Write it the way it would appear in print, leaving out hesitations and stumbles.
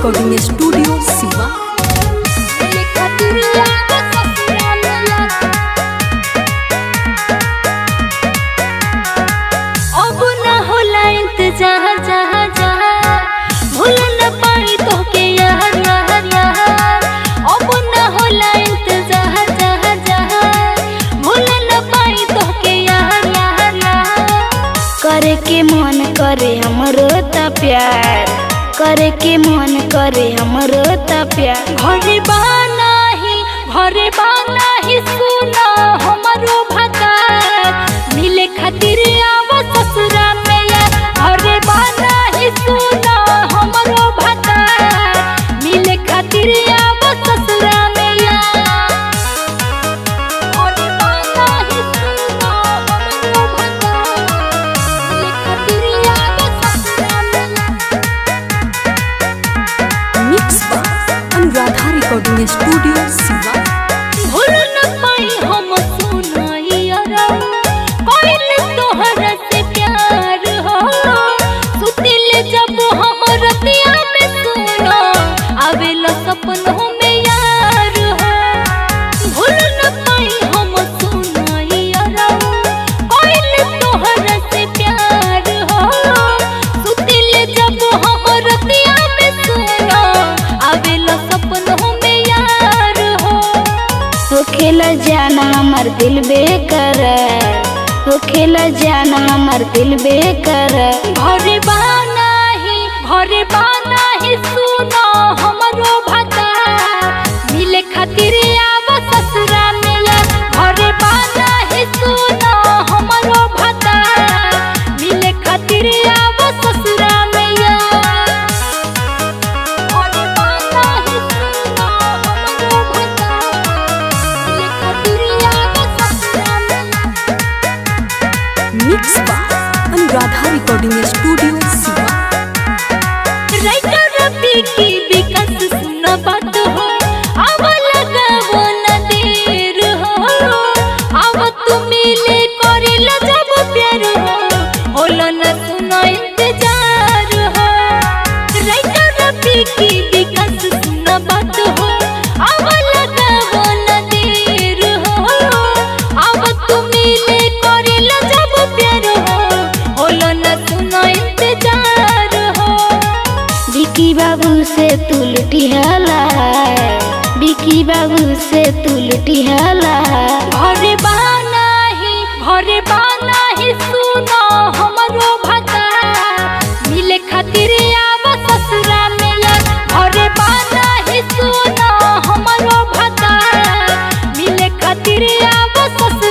Recording studio Shiva. अब न होला इंतजार जहाँ जहाँ भूल न पाई तो के यार यार यार। अब न होला इंतजार जहाँ जहाँ भूल न पाई तो के यार यार यार। करे के मन करे हमरो ता प्यार, करे के मन करे हमरो ता प्यार। घरे बाना ही सुना हमरो भकार मिले खातिर आवा ससुरा में यार। घरे बाना ही सुना हमरो भकार मिले खातिर आवा ससुरा में यार। घरे बाना ही सुना हमरो भकार मिले खातिर आवा ससुरा में यार। Mix by Anuradha recording studio Shiva. भूल न पाई हम सुनाइयारा कोइल तोहरा से प्यार हो। सुतिल जब हम रतिया में सुना आवेला सपनों में यार हो। भूल न पाई हम सुनाइयारा कोइल तोहरा से प्यार हो। सुतिल जब हम रतिया में सुना आवेला सपनों में यार हो। हो खेला जाना हमार दिल बेकरार, हो खेला जाना हमार दिल बेकरार। घरे बाना ही सुना हमरो भकार मिले खातिर आवा ससुरा में यार। घरे बाना ही सुना हमरो भकार मिले खातिर आवा ससुरा में यार। घरे बाना ही सुना हमरो भकार mix by Anuradha recording studio Shiva. Writer Ravi की विकास सुन बात हो अब लगावो न देर हो। अब तू मिले करेला जब प्यार हो होला न सुना इंतजार हो। राइटर रवि की विकास सुन बात हो अब लगावो न देर हो। अब तू मिले करेला जब प्यार हो होला न सुना इंतजार हो। बिकी बाबू से तू लुटियाला, बिकी बाबू से तू लुटियाला। घरे बाना ही सुना हमरो भकार मिले खातिर आवा ससुरा में यार। घरे बाना ही सुना हमरो भकार मिले खातिर आवा ससुरा